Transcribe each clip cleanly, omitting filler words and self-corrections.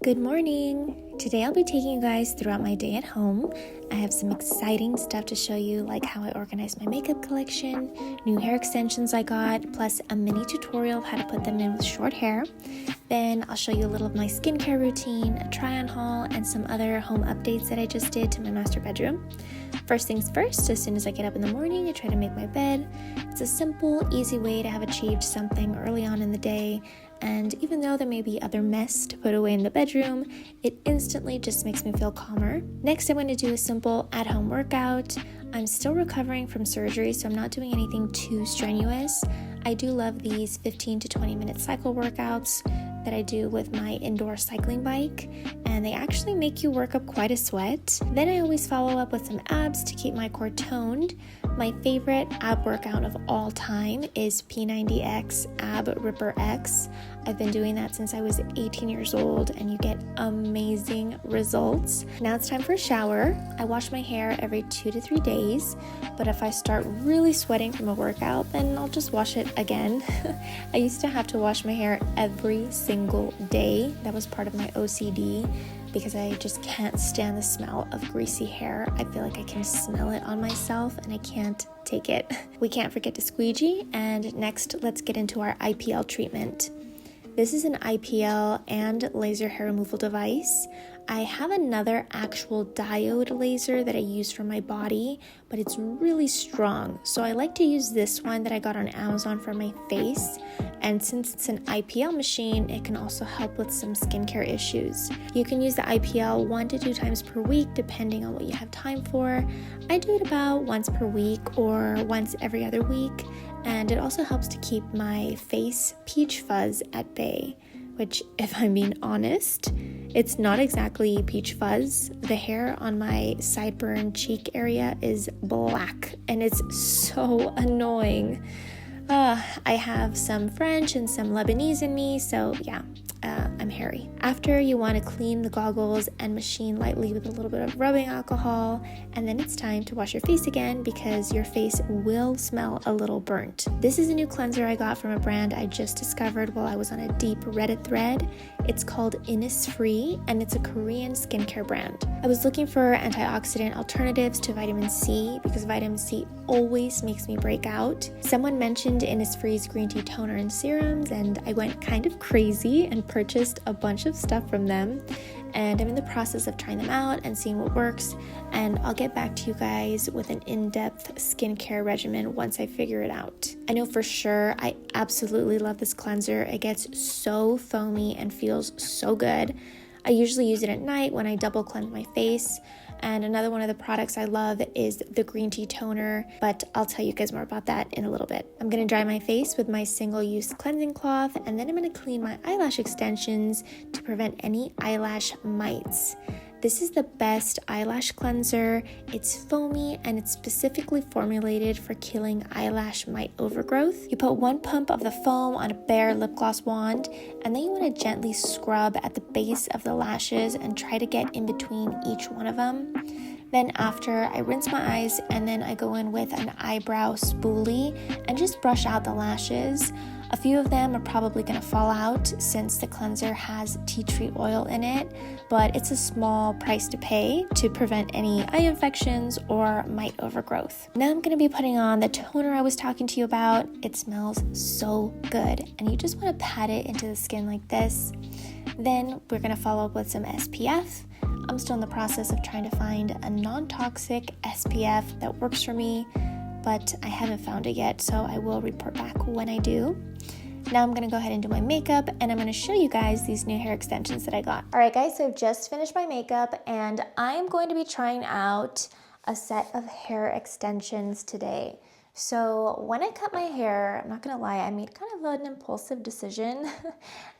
Good morning! Today I'll be taking you guys throughout my day at home. I have some exciting stuff to show you, like how I organized my makeup collection, new hair extensions I got, plus a mini tutorial of how to put them in with short hair. Then I'll show you a little of my skincare routine, a try-on haul, and some other home updates that I just did to my master bedroom. First things first, as soon as I get up in the morning, I try to make my bed. It's a simple, easy way to have achieved something early on in the day. And even though there may be other mess to put away in the bedroom, it instantly just makes me feel calmer. Next, I'm going to do a simple at-home workout. I'm still recovering from surgery, so I'm not doing anything too strenuous. I do love these 15 to 20 minute cycle workouts that I do with my indoor cycling bike, and they actually make you work up quite a sweat. Then I always follow up with some abs to keep my core toned. My favorite ab workout of all time is P90X AB X. I've been doing that since I was 18 years old, and you get amazing results. Now it's time for a shower. I wash my hair every 2 to 3 days, but if I start really sweating from a workout, then I'll just wash it again. I used to have to wash my hair every single day. That was part of my OCD because I just can't stand the smell of greasy hair. I feel like I can smell it on myself and I can't take it. We can't forget to squeegee, and next let's get into our IPL treatment. This is an IPL and laser hair removal device. I have another actual diode laser that I use for my body, but it's really strong. So I like to use this one that I got on Amazon for my face. And since it's an IPL machine, it can also help with some skincare issues. You can use the IPL 1 to 2 times per week, depending on what you have time for. I do it about once per week or once every other week. And it also helps to keep my face peach fuzz at bay, which, if I'm being honest, it's not exactly peach fuzz. The hair on my sideburn cheek area is black, and it's so annoying. I have some French and some Lebanese in me, so yeah, I'm hairy. After, you want to clean the goggles and machine lightly with a little bit of rubbing alcohol, and then it's time to wash your face again because your face will smell a little burnt. This is a new cleanser I got from a brand I just discovered while I was on a deep Reddit thread. It's called Innisfree, and it's a Korean skincare brand. I was looking for antioxidant alternatives to vitamin C because vitamin C always makes me break out. Someone mentioned Innisfree's green tea toner and serums, and I went kind of crazy and purchased a bunch of stuff from them. And I'm in the process of trying them out and seeing what works, and I'll get back to you guys with an in-depth skincare regimen once I figure it out. I know for sure I absolutely love this cleanser. It gets so foamy and feels so good. I usually use it at night when I double cleanse my face. And another one of the products I love is the green tea toner, but I'll tell you guys more about that in a little bit. I'm going to dry my face with my single-use cleansing cloth, and then I'm going to clean my eyelash extensions to prevent any eyelash mites. This is the best eyelash cleanser. It's foamy and it's specifically formulated for killing eyelash mite overgrowth. You put 1 pump of the foam on a bare lip gloss wand, and then you want to gently scrub at the base of the lashes and try to get in between each one of them. Then after, I rinse my eyes, and then I go in with an eyebrow spoolie and just brush out the lashes. A few of them are probably going to fall out since the cleanser has tea tree oil in it, but it's a small price to pay to prevent any eye infections or mite overgrowth. Now I'm going to be putting on the toner I was talking to you about. It smells so good, and you just want to pat it into the skin like this. Then we're going to follow up with some SPF. I'm still in the process of trying to find a non-toxic SPF that works for me, but I haven't found it yet, so I will report back when I do. Now I'm going to go ahead and do my makeup, and I'm going to show you guys these new hair extensions that I got. All right, guys, so I've just finished my makeup, and I'm going to be trying out a set of hair extensions today. So when I cut my hair, I'm not going to lie, I made kind of an impulsive decision,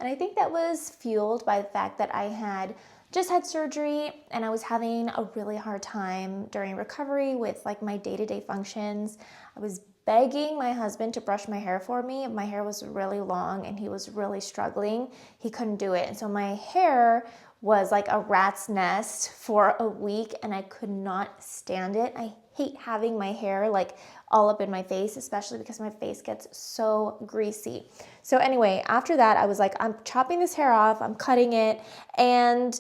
and I think that was fueled by the fact that I just had surgery, and I was having a really hard time during recovery with like my day-to-day functions. I was begging my husband to brush my hair for me. My hair was really long and he was really struggling. He couldn't do it. And so my hair was like a rat's nest for a week, and I could not stand it. I hate having my hair like all up in my face, especially because my face gets so greasy. So anyway, after that, I was like, I'm chopping this hair off, I'm cutting it, and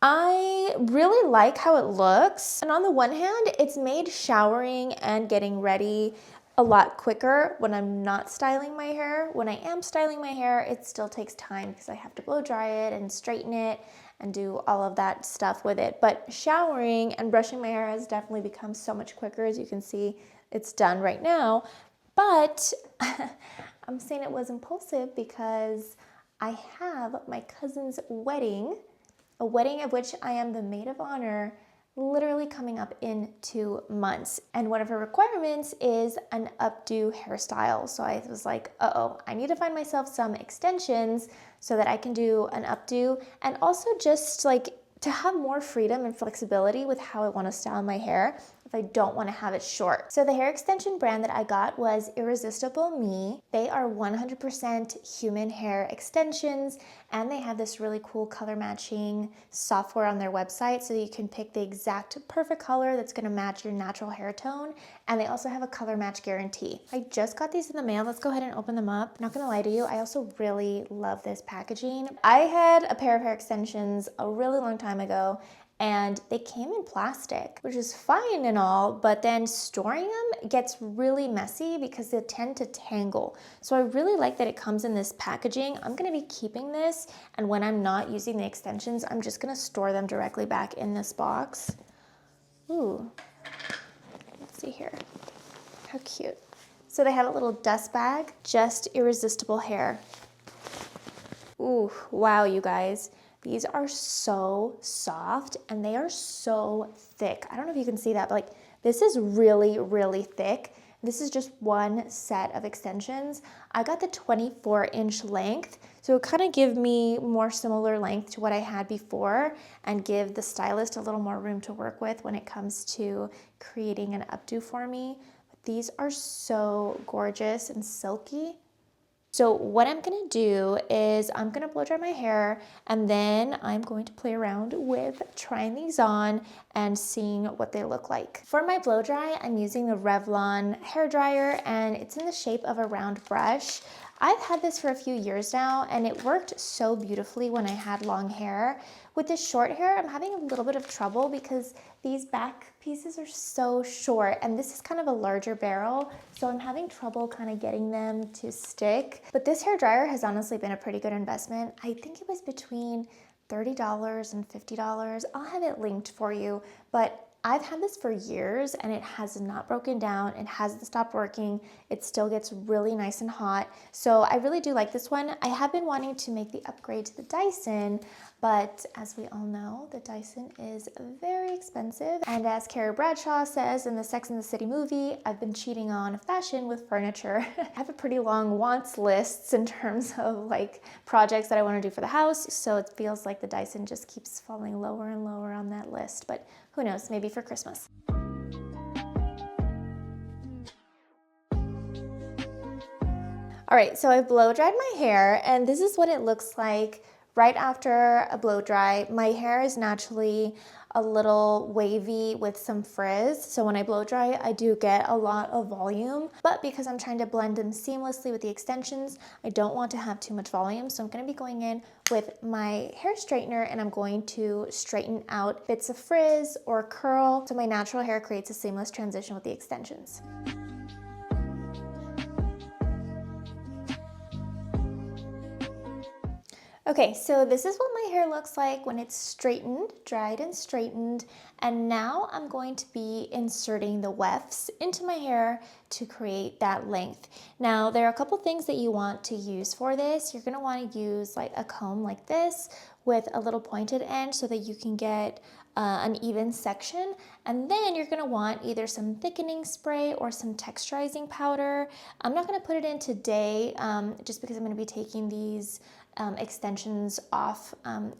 I really like how it looks. And on the one hand, it's made showering and getting ready a lot quicker when I'm not styling my hair. When I am styling my hair, it still takes time because I have to blow dry it and straighten it and do all of that stuff with it. But showering and brushing my hair has definitely become so much quicker. As you can see, it's done right now. But I'm saying it was impulsive because I have my cousin's wedding, a wedding of which I am the maid of honor, literally coming up in 2 months. And one of her requirements is an updo hairstyle. So I was like, uh-oh, I need to find myself some extensions so that I can do an updo, and also just like to have more freedom and flexibility with how I want to style my hair if I don't want to have it short. So the hair extension brand that I got was Irresistible Me. They are 100% human hair extensions, and they have this really cool color matching software on their website so that you can pick the exact perfect color that's going to match your natural hair tone. And they also have a color match guarantee. I just got these in the mail. Let's go ahead and open them up. Not gonna lie to you, I also really love this packaging. I had a pair of hair extensions a really long time ago, and they came in plastic, which is fine and all, but then storing them gets really messy because they tend to tangle. So I really like that it comes in this packaging. I'm gonna be keeping this, and when I'm not using the extensions, I'm just gonna store them directly back in this box. Ooh, let's see here. How cute. So they have a little dust bag, just irresistible hair. Ooh, wow, you guys. These are so soft and they are so thick. I don't know if you can see that, but like this is really, really thick. This is just one set of extensions. I got the 24-inch length, so it kind of give me more similar length to what I had before and give the stylist a little more room to work with when it comes to creating an updo for me. But these are so gorgeous and silky. So what I'm gonna do is I'm gonna blow dry my hair, and then I'm going to play around with trying these on and seeing what they look like. For my blow dry, I'm using the Revlon hair dryer, and it's in the shape of a round brush. I've had this for a few years now, and it worked so beautifully when I had long hair. With this short hair, I'm having a little bit of trouble because these back pieces are so short, and this is kind of a larger barrel, so I'm having trouble kind of getting them to stick. But this hair dryer has honestly been a pretty good investment. I think it was between $30 and $50. I'll have it linked for you, but I've had this for years and it has not broken down. It hasn't stopped working. It still gets really nice and hot. So I really do like this one. I have been wanting to make the upgrade to the Dyson, but as we all know, the Dyson is very expensive. And as Carrie Bradshaw says in the Sex and the City movie, I've been cheating on fashion with furniture. I have a pretty long wants list in terms of like projects that I want to do for the house. So it feels like the Dyson just keeps falling lower and lower on that list. But who knows, maybe for Christmas. All right, so I blow dried my hair, and this is what it looks like right after a blow dry. My hair is naturally a little wavy with some frizz, so when I blow dry, I do get a lot of volume, but because I'm trying to blend them seamlessly with the extensions, I don't want to have too much volume, so I'm gonna be going in with my hair straightener, and I'm going to straighten out bits of frizz or curl, so my natural hair creates a seamless transition with the extensions. Okay, so this is what my hair looks like when it's straightened, dried and straightened, and now I'm going to be inserting the wefts into my hair to create that length. Now, there are a couple things that you want to use for this. You're gonna wanna use like a comb like this with a little pointed end so that you can get an even section, and then you're gonna want either some thickening spray or some texturizing powder. I'm not gonna put it in today just because I'm gonna be taking these extensions off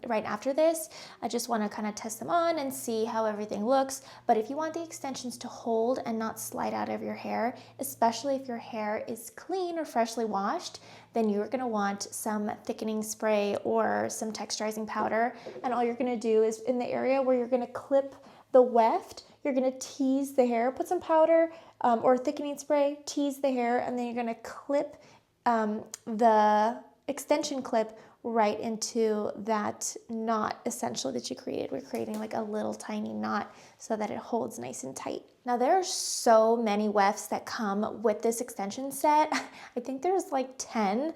right after this. I just want to kind of test them on and see how everything looks. But if you want the extensions to hold and not slide out of your hair, especially if your hair is clean or freshly washed, then you're going to want some thickening spray or some texturizing powder. And all you're going to do is in the area where you're going to clip the weft, you're gonna tease the hair, put some powder or thickening spray, tease the hair, and then you're gonna clip the extension clip right into that knot essentially that you created. We're creating like a little tiny knot so that it holds nice and tight. Now there are so many wefts that come with this extension set. I think there's like 10.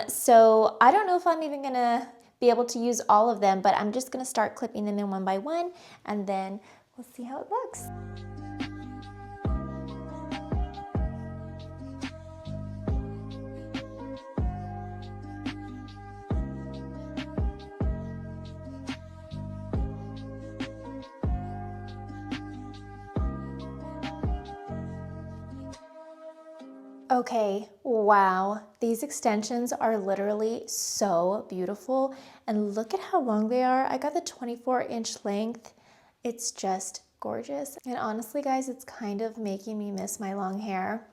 So I don't know if I'm even gonna be able to use all of them, but I'm just gonna start clipping them in one by one and then we'll see how it looks. Okay, wow, these extensions are literally so beautiful, and look at how long they are. I got the 24-inch length. It's just gorgeous, and honestly guys, it's kind of making me miss my long hair.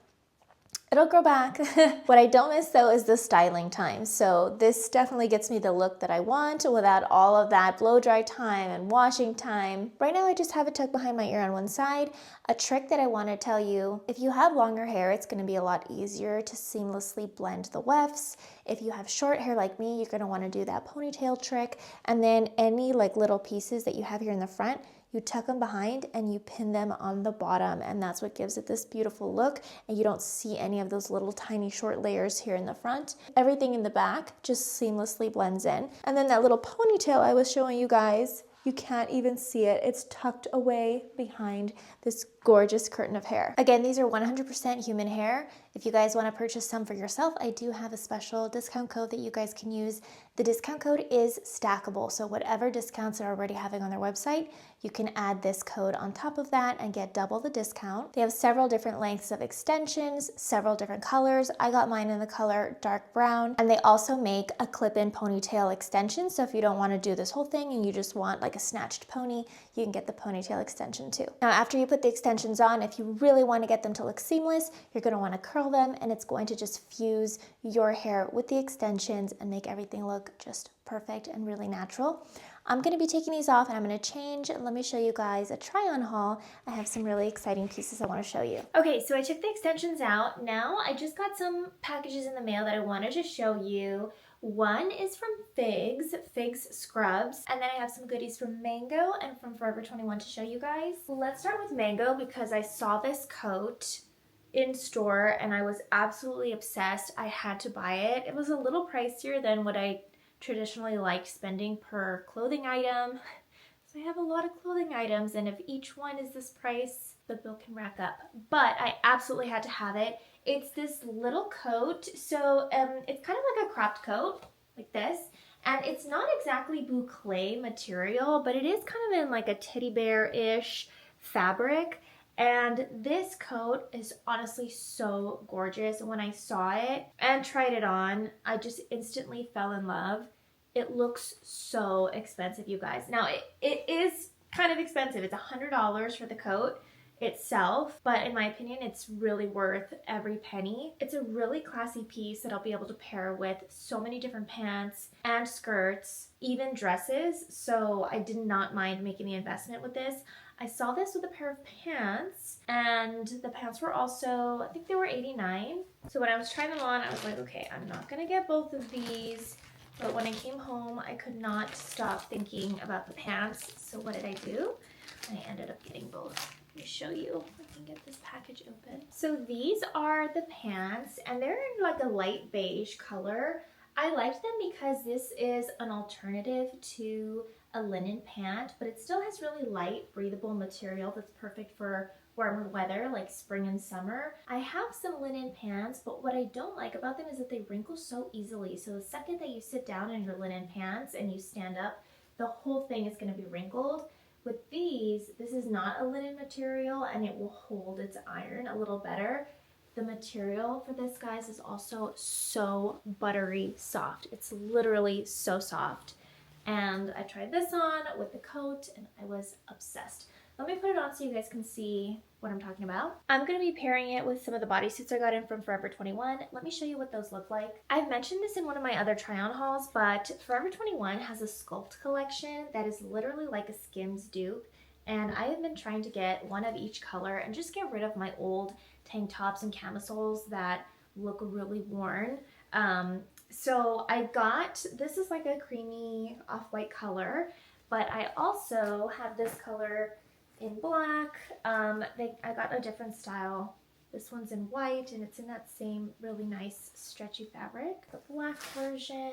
It'll grow back. What I don't miss though is the styling time. So this definitely gets me the look that I want without all of that blow dry time and washing time. Right now I just have it tucked behind my ear on one side. A trick that I want to tell you, if you have longer hair, it's going to be a lot easier to seamlessly blend the wefts. If you have short hair like me, you're going to want to do that ponytail trick. And then any like little pieces that you have here in the front, you tuck them behind and you pin them on the bottom, and that's what gives it this beautiful look, and you don't see any of those little tiny short layers here in the front. Everything in the back just seamlessly blends in. And then that little ponytail I was showing you guys, you can't even see it. It's tucked away behind this gorgeous curtain of hair. Again, these are 100% human hair. If you guys want to purchase some for yourself, I do have a special discount code that you guys can use. The discount code is stackable, so whatever discounts they're already having on their website, you can add this code on top of that and get double the discount. They have several different lengths of extensions, several different colors. I got mine in the color dark brown, and they also make a clip-in ponytail extension, so if you don't want to do this whole thing and you just want like a snatched pony, you can get the ponytail extension too. Now after you put the extensions on, if you really want to get them to look seamless, you're going to want to curl them, and it's going to just fuse your hair with the extensions and make everything look just perfect and really natural. I'm going to be taking these off and I'm going to change. Let me show you guys a try on haul. I have some really exciting pieces I want to show you. Okay, so I took the extensions out. Now I just got some packages in the mail that I wanted to show you. One is from Figs Scrubs, and then I have some goodies from Mango and from Forever 21 to show you guys. Let's start with Mango because I saw this coat in store and I was absolutely obsessed. I had to buy it. It was a little pricier than what I traditionally liked spending per clothing item. So I have a lot of clothing items, and if each one is this price, the bill can rack up. But I absolutely had to have it. It's this little coat, so it's kind of like a cropped coat, like this. And it's not exactly boucle material, but it is kind of in like a teddy bear-ish fabric. And this coat is honestly so gorgeous. When I saw it and tried it on, I just instantly fell in love. It looks so expensive, you guys. Now, it is kind of expensive. It's $100 for the coat itself, but in my opinion, it's really worth every penny. It's a really classy piece that I'll be able to pair with so many different pants and skirts, even dresses, so I did not mind making the investment with this. I saw this with a pair of pants, and the pants were also, I think they were $89. So when I was trying them on, I was like, okay, I'm not gonna get both of these. But when I came home, I could not stop thinking about the pants. So what did I do? I ended up getting both. Let me show you. I can get this package open. So these are the pants, and they're in like a light beige color. I liked them because this is an alternative to a linen pant, but it still has really light, breathable material that's perfect for warmer weather like spring and summer. I have some linen pants, but what I don't like about them is that they wrinkle so easily. So the second that you sit down in your linen pants and you stand up, the whole thing is going to be wrinkled. With these, this is not a linen material, and it will hold its iron a little better. The material for this, guys, is also so buttery soft. It's literally so soft. And I tried this on with the coat and I was obsessed. Let me put it on so you guys can see what I'm talking about. I'm going to be pairing it with some of the bodysuits I got in from Forever 21. Let me show you what those look like. I've mentioned this in one of my other try-on hauls, but Forever 21 has a sculpt collection that is literally like a Skims dupe. and I have been trying to get one of each color and just get rid of my old tank tops and camisoles that look really worn. So I got, this is like a creamy off-white color, but I also have this color in black. I got a different style. This one's in white, and it's in that same really nice stretchy fabric, the black version.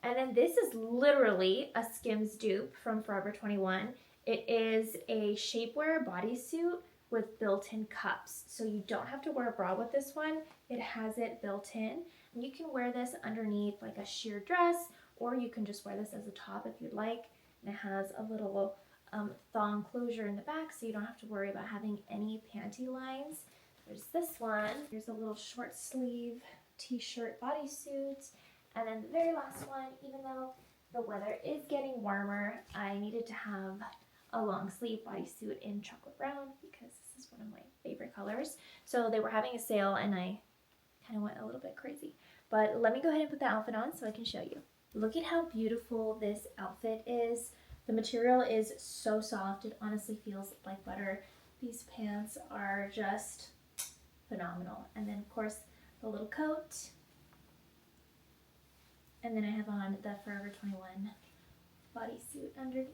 And then this is literally a Skims dupe from Forever 21. It is a shapewear bodysuit with built-in cups. So you don't have to wear a bra with this one. It has it built in. And you can wear this underneath like a sheer dress, or you can just wear this as a top if you'd like. And it has a little thong closure in the back, so you don't have to worry about having any panty lines. There's this one. Here's a little short sleeve t-shirt bodysuit. And then the very last one, even though the weather is getting warmer, I needed to have a long sleeve bodysuit in chocolate brown because this is one of my favorite colors. So they were having a sale and I kind of went a little bit crazy. But let me go ahead and put the outfit on so I can show you. Look at how beautiful this outfit is. The material is so soft, it honestly feels like butter. These pants are just phenomenal. And then of course the little coat. And then I have on the Forever 21 bodysuit underneath.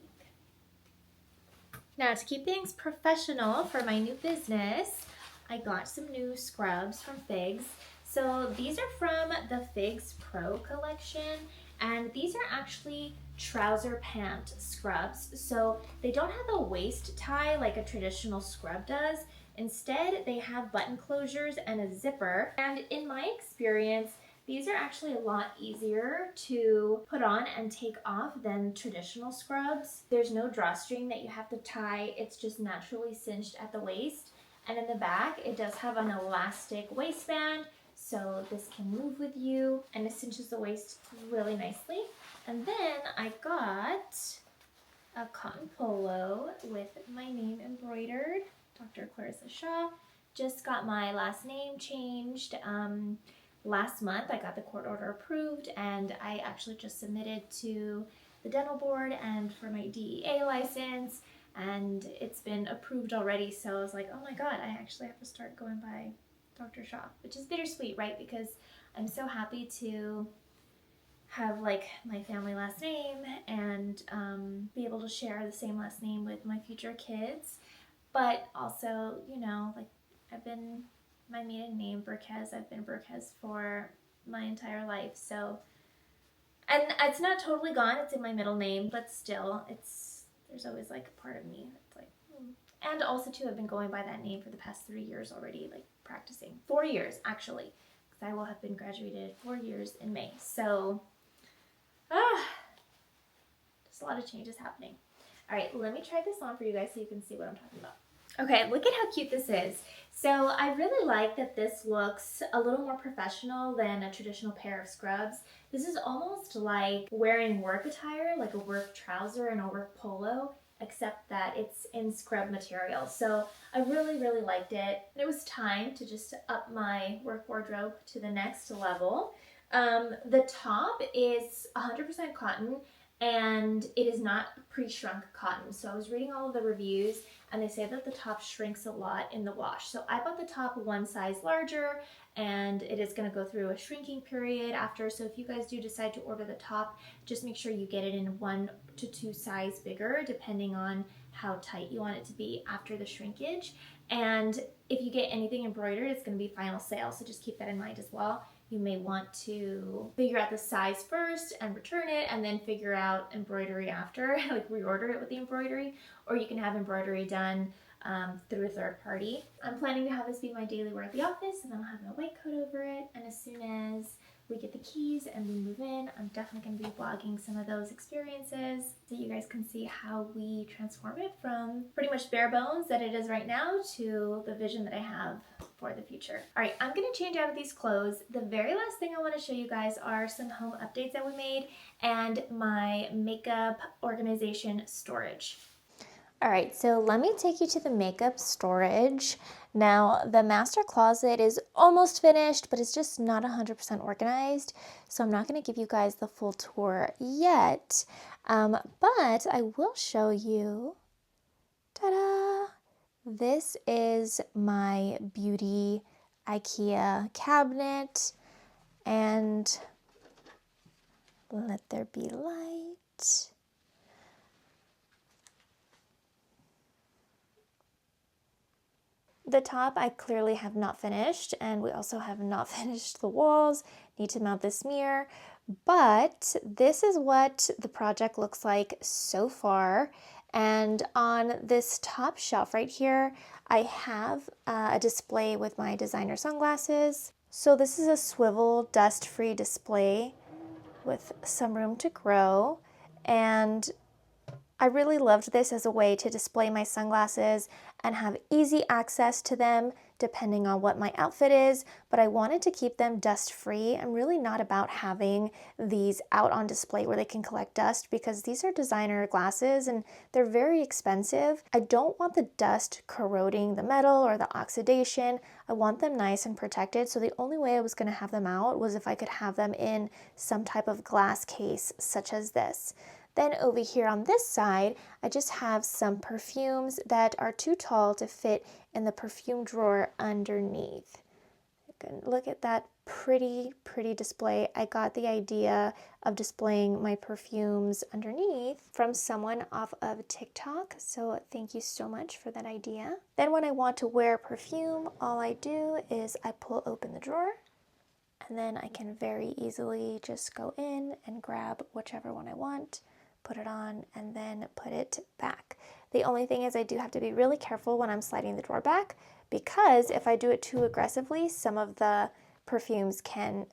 Now to keep things professional for my new business, I got some new scrubs from Figs. So these are from the Figs Pro collection, and these are actually trouser pant scrubs. So they don't have a waist tie like a traditional scrub does. Instead, they have button closures and a zipper. And in my experience, these are actually a lot easier to put on and take off than traditional scrubs. There's no drawstring that you have to tie. It's just naturally cinched at the waist. And in the back, it does have an elastic waistband, so this can move with you, and it cinches the waist really nicely. And then I got a cotton polo with my name embroidered, Dr. Clarissa Shaw. Just got my last name changed. Last month I got the court order approved, and I actually just submitted to the dental board and for my DEA license, and it's been approved already. So I was like, oh my god, I actually have to start going by Dr. Shaw, which is bittersweet, right? Because I'm so happy to have like my family last name and be able to share the same last name with my future kids, but also, you know, like my maiden name, Burkes, I've been Burkes for my entire life, so, and it's not totally gone, it's in my middle name, but still, there's always like a part of me that's like, And also too, I've been going by that name for the past 3 years already, like practicing. 4 years, actually, because I will have been graduated 4 years in May, so, just a lot of changes happening. All right, let me try this on for you guys so you can see what I'm talking about. Okay, look at how cute this is. So I really like that this looks a little more professional than a traditional pair of scrubs. This is almost like wearing work attire, like a work trouser and a work polo, except that it's in scrub material. So I really, really liked it. And it was time to just up my work wardrobe to the next level. The top is 100% cotton, and it is not pre-shrunk cotton. So I was reading all of the reviews, and they say that the top shrinks a lot in the wash. So I bought the top one size larger, and it is going to go through a shrinking period after. So if you guys do decide to order the top, just make sure you get it in 1 to 2 size bigger, depending on how tight you want it to be after the shrinkage. And if you get anything embroidered, it's going to be final sale, so just keep that in mind as well. You may want to figure out the size first and return it, and then figure out embroidery after, like reorder it with the embroidery, or you can have embroidery done through a third party. I'm planning to have this be my daily wear at the office, and then I'll have my white coat over it, and as soon as we get the keys and we move in, I'm definitely going to be vlogging some of those experiences so you guys can see how we transform it from pretty much bare bones that it is right now to the vision that I have for the future. All right, I'm going to change out of these clothes. The very last thing I want to show you guys are some home updates that we made and my makeup organization storage. All right, so let me take you to the makeup storage. Now, the master closet is almost finished, but it's just not 100% organized, so I'm not going to give you guys the full tour yet, but I will show you Ta-da! This is my beauty IKEA cabinet, and let there be light. The top I clearly have not finished, and we also have not finished the walls. Need to mount this mirror, but this is what the project looks like so far. And on this top shelf right here, I have a display with my designer sunglasses. So this is a swivel dust-free display with some room to grow, and I really loved this as a way to display my sunglasses and have easy access to them depending on what my outfit is, but I wanted to keep them dust free. I'm really not about having these out on display where they can collect dust, because these are designer glasses and they're very expensive. I don't want the dust corroding the metal or the oxidation. I want them nice and protected, so the only way I was going to have them out was if I could have them in some type of glass case such as this. Then over here on this side, I just have some perfumes that are too tall to fit in the perfume drawer underneath. You can look at that pretty display. I got the idea of displaying my perfumes underneath from someone off of TikTok, so thank you so much for that idea. Then when I want to wear perfume, all I do is I pull open the drawer, and then I can very easily just go in and grab whichever one I want, put it on, and then put it back. The only thing is I do have to be really careful when I'm sliding the drawer back, because if I do it too aggressively, some of the perfumes can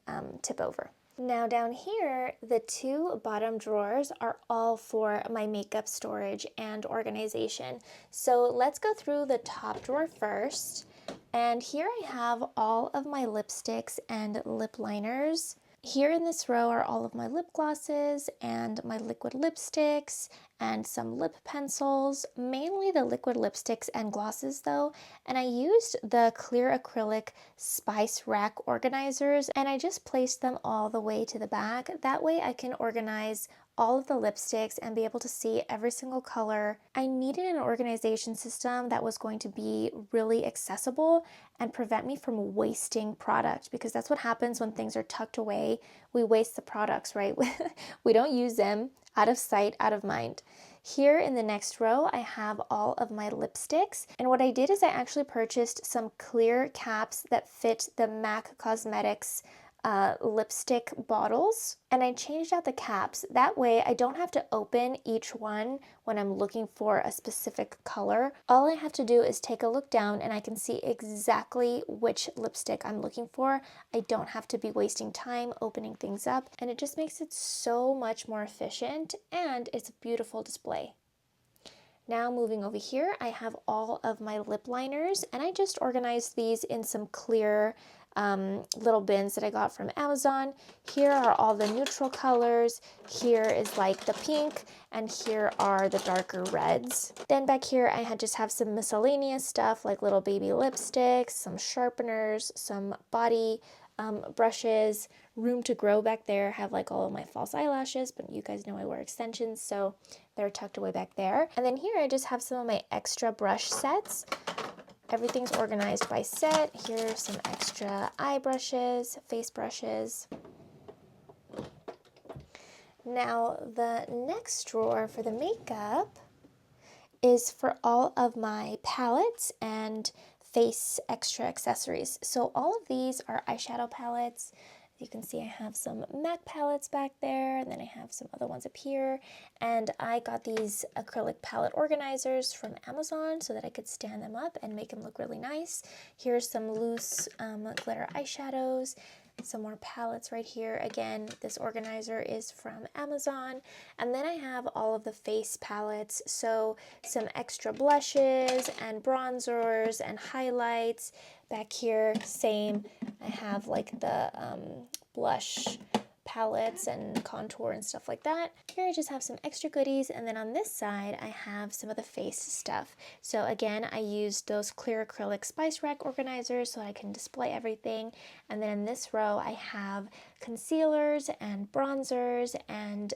tip over. Now down here, the two bottom drawers are all for my makeup storage and organization. So let's go through the top drawer first. And here I have all of my lipsticks and lip liners. Here in this row are all of my lip glosses and my liquid lipsticks and some lip pencils, mainly the liquid lipsticks and glosses though. And I used the clear acrylic spice rack organizers, and I just placed them all the way to the back. That way I can organize all of the lipsticks and be able to see every single color. I needed an organization system that was going to be really accessible and prevent me from wasting product, because that's what happens when things are tucked away. We waste the products, right? We don't use them. Out of sight, out of mind. Here in the next row, I have all of my lipsticks. And what I did is I actually purchased some clear caps that fit the MAC Cosmetics lipstick bottles, and I changed out the caps. That way I don't have to open each one when I'm looking for a specific color. All I have to do is take a look down and I can see exactly which lipstick I'm looking for. I don't have to be wasting time opening things up, and it just makes it so much more efficient, and it's a beautiful display. Now moving over here, I have all of my lip liners, and I just organized these in some clear little bins that I got from Amazon. Here are all the neutral colors. Here is like the pink, and here are the darker reds. Then back here I just have some miscellaneous stuff like little baby lipsticks, some sharpeners, some body brushes, room to grow back there. I have like all of my false eyelashes, but you guys know I wear extensions, so they're tucked away back there. And then here I just have some of my extra brush sets. Everything's organized by set. Here's some extra eye brushes, face brushes. Now the next drawer for the makeup is for all of my palettes and face extra accessories. So all of these are eyeshadow palettes. You can see I have some MAC palettes back there, and then I have some other ones up here. And I got these acrylic palette organizers from Amazon so that I could stand them up and make them look really nice. Here's some loose glitter eyeshadows. Some more palettes right here. Again, this organizer is from Amazon. And then I have all of the face palettes, so some extra blushes and bronzers and highlights. Back here, same. I have like the blush palettes and contour and stuff like that. Here I just have some extra goodies, and then on this side I have some of the face stuff. So again, I used those clear acrylic spice rack organizers so I can display everything. And then in this row I have concealers and bronzers and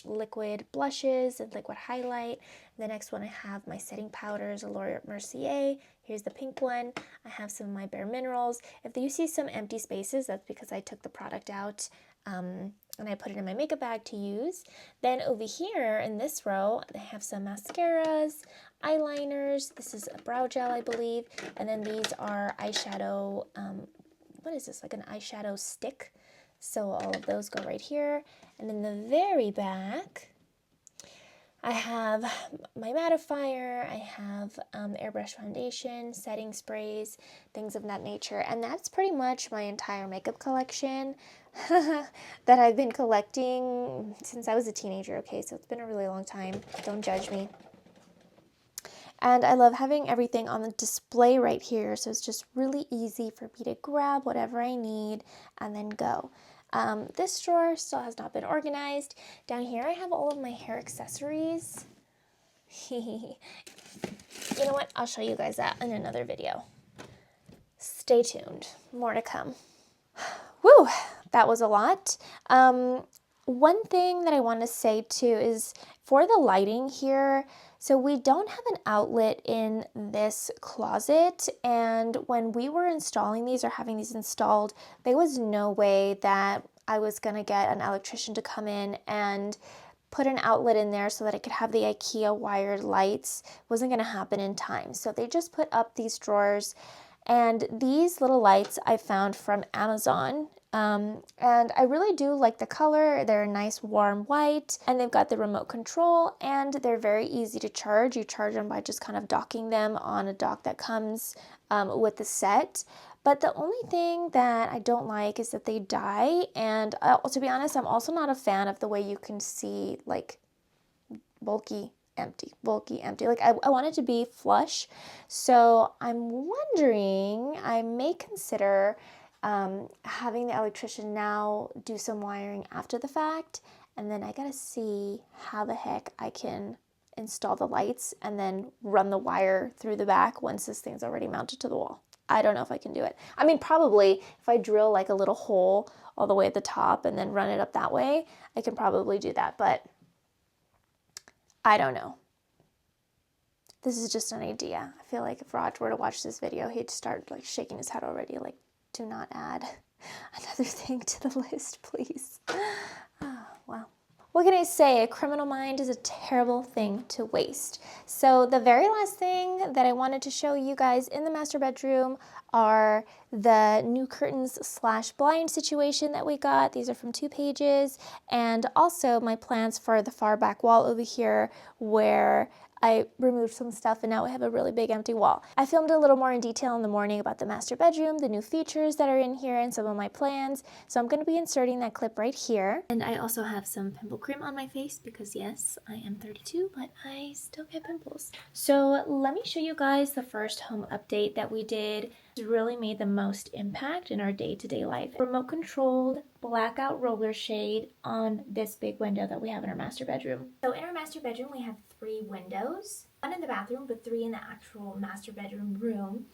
liquid blushes and liquid highlight. The next one I have my setting powders, Laura Mercier. Here's the pink one. I have some of my Bare Minerals. If you see some empty spaces, that's because I took the product out and I put it in my makeup bag to use. Then over here in this row, I have some mascaras, eyeliners. This is a brow gel, I believe. And then these are eyeshadow, what is this, like an eyeshadow stick? So all of those go right here. And in the very back, I have my mattifier, I have airbrush foundation, setting sprays, things of that nature. And that's pretty much my entire makeup collection that I've been collecting since I was a teenager, okay? So it's been a really long time. Don't judge me. And I love having everything on the display right here, so it's just really easy for me to grab whatever I need and then go. This drawer still has not been organized. Down here I have all of my hair accessories. You know what? I'll show you guys that in another video. Stay tuned. More to come. Woo! That was a lot. One thing that I want to say too is for the lighting here, so we don't have an outlet in this closet, and when we were installing these or having these installed, there was no way that I was going to get an electrician to come in and put an outlet in there so that I could have the IKEA wired lights. It wasn't going to happen in time. So they just put up these drawers, and these little lights I found from Amazon. And I really do like the color. They're a nice warm white, and they've got the remote control, and they're very easy to charge. You charge them by just kind of docking them on a dock that comes with the set. But the only thing that I don't like is that they die, and to be honest, I'm also not a fan of the way you can see like bulky empty. Like I want it to be flush. So I'm wondering, I may consider having the electrician now do some wiring after the fact, and then I gotta see how the heck I can install the lights and then run the wire through the back once this thing's already mounted to the wall. I don't know if I can do it. I mean, probably if I drill like a little hole all the way at the top and then run it up that way, I can probably do that, but I don't know. This is just an idea. I feel like if Raj were to watch this video, he'd start like shaking his head already, like, do not add another thing to the list, please. Oh, well. What can I say? A criminal mind is a terrible thing to waste. So the very last thing that I wanted to show you guys in the master bedroom are the new curtains / blind situation that we got. These are from TWOPAGES, and also my plans for the far back wall over here where I removed some stuff and now we have a really big empty wall. I filmed a little more in detail in the morning about the master bedroom, the new features that are in here, and some of my plans. So I'm going to be inserting that clip right here. And I also have some pimple cream on my face because yes, I am 32, but I still get pimples. So let me show you guys the first home update that we did. It really made the most impact in our day-to-day life. Remote controlled blackout roller shade on this big window that we have in our master bedroom. So in our master bedroom, we have 3 windows, 1 in the bathroom, but 3 in the actual master bedroom room.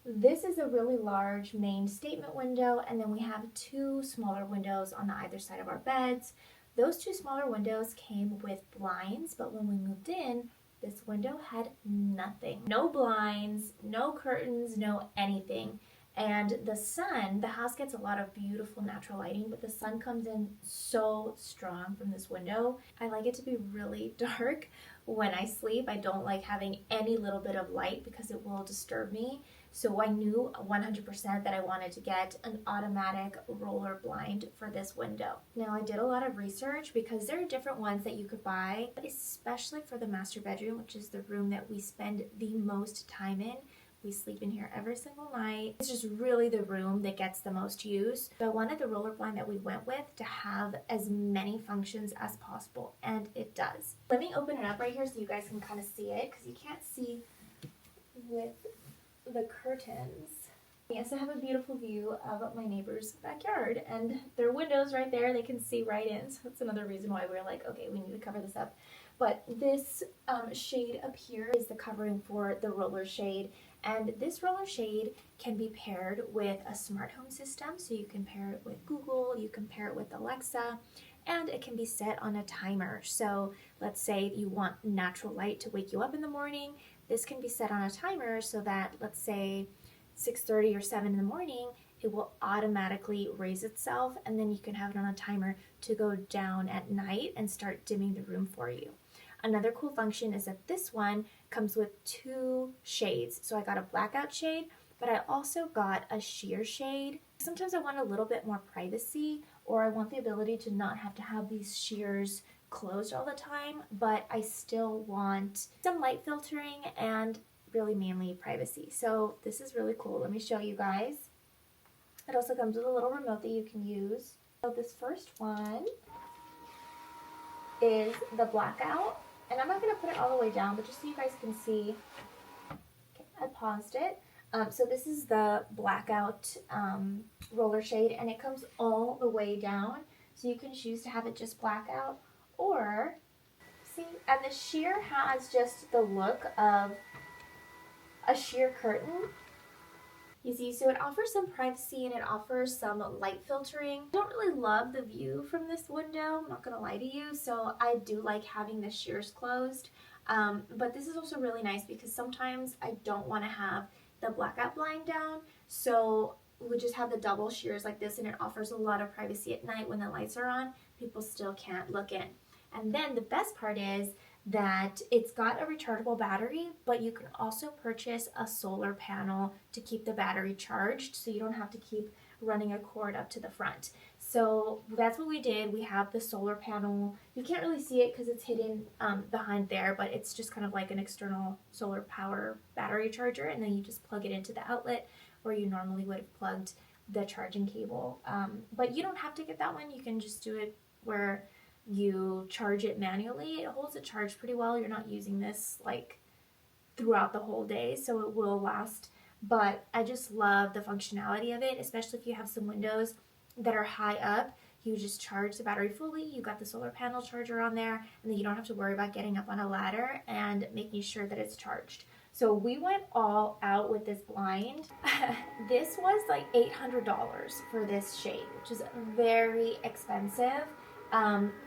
This is a really large main statement window, and then we have 2 smaller windows on either side of our beds. Those 2 smaller windows came with blinds, but when we moved in, this window had nothing. No blinds, no curtains, no anything. And the sun, the house gets a lot of beautiful natural lighting, but the sun comes in so strong from this window. I like it to be really dark when I sleep. I don't like having any little bit of light because it will disturb me. So I knew 100% that I wanted to get an automatic roller blind for this window. Now I did a lot of research because there are different ones that you could buy, but especially for the master bedroom, which is the room that we spend the most time in. We sleep in here every single night. It's just really the room that gets the most use. So I wanted the roller blind that we went with to have as many functions as possible, and it does. Let me open it up right here so you guys can kind of see it, because you can't see with the curtains. Yes, I have a beautiful view of my neighbor's backyard, and their windows right there, they can see right in, so that's another reason why we're like, okay, we need to cover this up. But this shade up here is the covering for the roller shade, and this roller shade can be paired with a smart home system, so you can pair it with Google, you can pair it with Alexa, and it can be set on a timer. So let's say you want natural light to wake you up in the morning, this can be set on a timer so that, let's say, 6:30 or 7 in the morning, it will automatically raise itself, and then you can have it on a timer to go down at night and start dimming the room for you. Another cool function is that this one comes with 2 shades. So I got a blackout shade, but I also got a sheer shade. Sometimes I want a little bit more privacy, or I want the ability to not have to have these sheers closed all the time, but I still want some light filtering and really mainly privacy. So this is really cool. Let me show you guys. It also comes with a little remote that you can use. So this first one is the blackout, and I'm not going to put it all the way down, but just so you guys can see. Okay, I paused it. So this is the blackout roller shade, and it comes all the way down, so you can choose to have it just blackout, or see, and the sheer has just the look of a sheer curtain. You see, so it offers some privacy and it offers some light filtering. I don't really love the view from this window, I'm not gonna lie to you, so I do like having the sheers closed. But this is also really nice because sometimes I don't want to have the blackout blind down, so we just have the double sheers like this, and it offers a lot of privacy at night when the lights are on. People still can't look in. And then the best part is that it's got a rechargeable battery, but you can also purchase a solar panel to keep the battery charged, so you don't have to keep running a cord up to the front. So that's what we did. We have the solar panel. You can't really see it because it's hidden behind there, but it's just kind of like an external solar power battery charger, and then you just plug it into the outlet where you normally would have plugged the charging cable. But you don't have to get that one. You can just do it where you charge it manually. It holds it charged pretty well. You're not using this like throughout the whole day, so it will last. But I just love the functionality of it, especially if you have some windows that are high up. You just charge the battery fully, you got the solar panel charger on there, and then you don't have to worry about getting up on a ladder and making sure that it's charged. So we went all out with this blind. This was like $800 for this shade, which is very expensive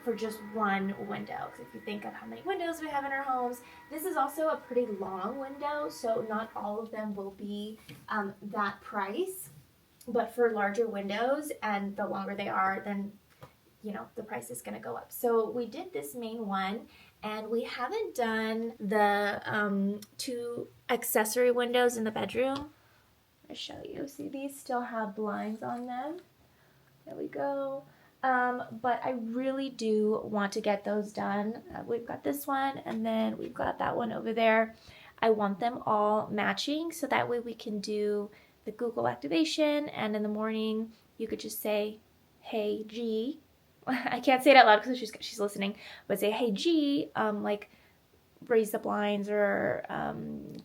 for just one window. Because if you think of how many windows we have in our homes, this is also a pretty long window, so not all of them will be that price. But for larger windows, and the longer they are, then you know the price is going to go up. So we did this main one, and we haven't done the 2 accessory windows in the bedroom. I'll show you. See, these still have blinds on them. There we go. But I really do want to get those done. We've got this one, and then we've got that one over there. I want them all matching, so that way we can do the Google activation, and in the morning you could just say, hey G, I can't say it out loud because she's listening, but say, hey G, like raise the blinds, or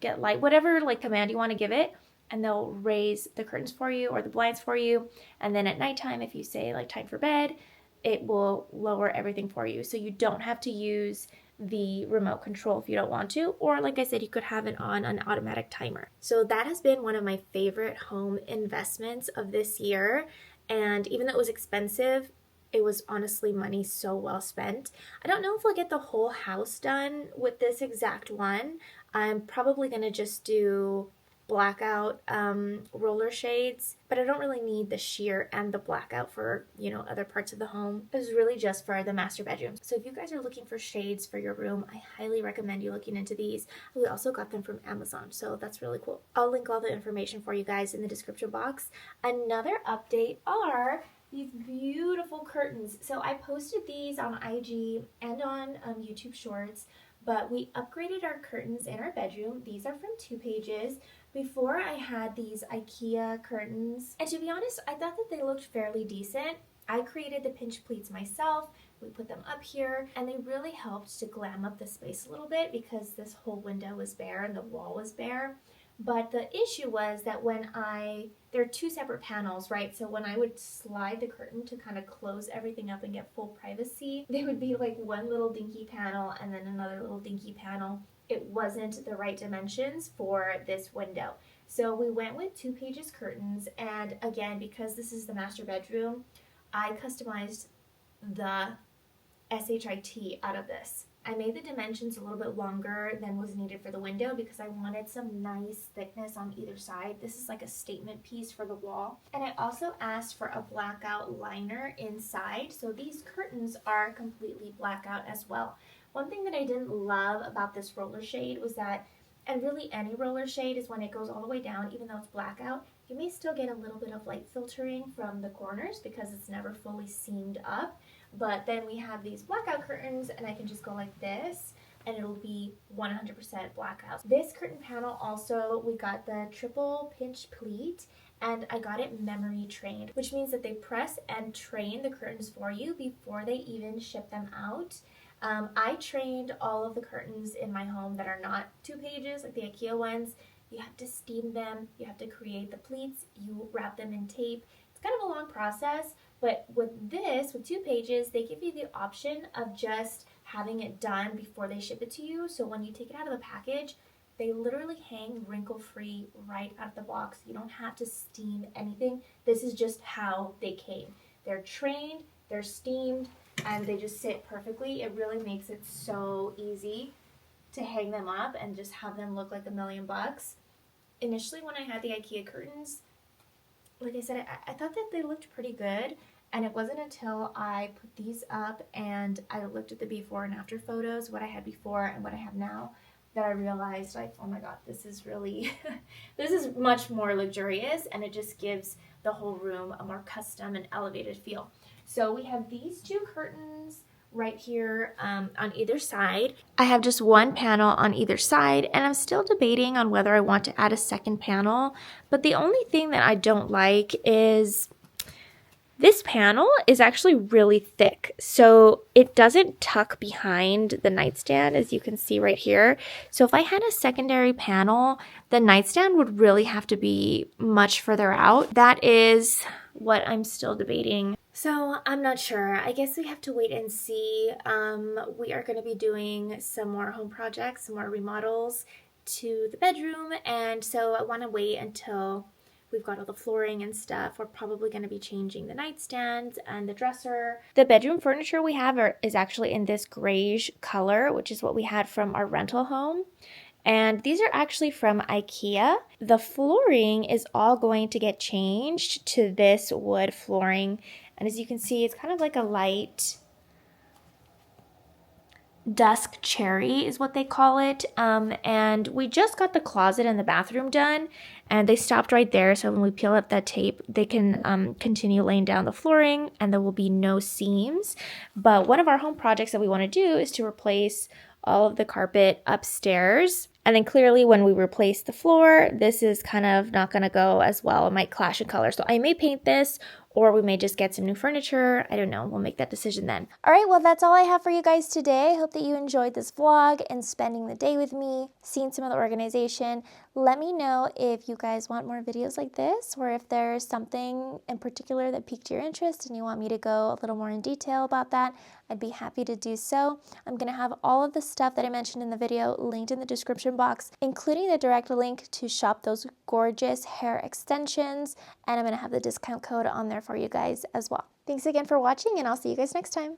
get light, whatever like command you want to give it, and they'll raise the curtains for you or the blinds for you. And then at nighttime, if you say like time for bed, it will lower everything for you, so you don't have to use the remote control if you don't want to, or like I said, you could have it on an automatic timer. So that has been one of my favorite home investments of this year, and even though it was expensive, it was honestly money so well spent. I don't know if I'll get the whole house done with this exact one. I'm probably gonna just do blackout roller shades, but I don't really need the sheer and the blackout for, you know, other parts of the home. It was really just for the master bedroom. So if you guys are looking for shades for your room, I highly recommend you looking into these. We also got them from Amazon, so that's really cool. I'll link all the information for you guys in the description box. Another update are these beautiful curtains. So I posted these on IG and on YouTube Shorts, but we upgraded our curtains in our bedroom. These are from TWOPAGES. Before, I had these IKEA curtains, and to be honest, I thought that they looked fairly decent. I created the pinch pleats myself. We put them up here, and they really helped to glam up the space a little bit because this whole window was bare and the wall was bare. But the issue was that when I they're two separate panels, right? So when I would slide the curtain to kind of close everything up and get full privacy, they would be like one little dinky panel and then another little dinky panel. It wasn't the right dimensions for this window. So we went with 2-pages curtains, and again, because this is the master bedroom, I customized the SHIT out of this. I made the dimensions a little bit longer than was needed for the window because I wanted some nice thickness on either side. This is like a statement piece for the wall. And I also asked for a blackout liner inside, so these curtains are completely blackout as well. One thing that I didn't love about this roller shade was that, and really any roller shade, is when it goes all the way down, even though it's blackout, you may still get a little bit of light filtering from the corners because it's never fully seamed up. But then we have these blackout curtains, and I can just go like this and it'll be 100% blackout. This curtain panel also, we got the triple pinch pleat, and I got it memory trained, which means that they press and train the curtains for you before they even ship them out. I trained all of the curtains in my home that are not 2 pages, like the IKEA ones. You have to steam them, you have to create the pleats, you wrap them in tape. It's kind of a long process, but with this, with 2 pages, they give you the option of just having it done before they ship it to you. So when you take it out of the package, they literally hang wrinkle-free right out of the box. You don't have to steam anything. This is just how they came. They're trained, they're steamed, and they just sit perfectly. It really makes it so easy to hang them up and just have them look like $1,000,000. Initially, when I had the IKEA curtains, like I said, I thought that they looked pretty good, and it wasn't until I put these up and I looked at the before and after photos, what I had before and what I have now, that I realized, like, oh my god, this is really, this is much more luxurious, and it just gives the whole room a more custom and elevated feel. So we have these 2 curtains right here on either side. I have just 1 panel on either side, and I'm still debating on whether I want to add a second panel, but the only thing that I don't like is this panel is actually really thick, so it doesn't tuck behind the nightstand, as you can see right here. So if I had a secondary panel, the nightstand would really have to be much further out. That is what I'm still debating. So I'm not sure. I guess we have to wait and see. We are going to be doing some more home projects, some more remodels to the bedroom, and so I want to wait until we've got all the flooring and stuff. We're probably going to be changing the nightstands and the dresser. The bedroom furniture we have is actually in this grayish color, which is what we had from our rental home. And these are actually from IKEA. The flooring is all going to get changed to this wood flooring. And as you can see, it's kind of like a light dusk cherry is what they call it. And we just got the closet and the bathroom done, and they stopped right there. So when we peel up that tape, they can continue laying down the flooring, and there will be no seams. But one of our home projects that we want to do is to replace all of the carpet upstairs. And then clearly when we replace the floor, this is kind of not going to go as well. It might clash in color. So I may paint this, or we may just get some new furniture. I don't know. We'll make that decision then. All right, well, that's all I have for you guys today. I hope that you enjoyed this vlog and spending the day with me, seeing some of the organization. Let me know if you guys want more videos like this, or if there's something in particular that piqued your interest and you want me to go a little more in detail about that. I'd be happy to do so. I'm going to have all of the stuff that I mentioned in the video linked in the description box, including the direct link to shop those gorgeous hair extensions, and I'm going to have the discount code on there for you guys as well. Thanks again for watching, and I'll see you guys next time.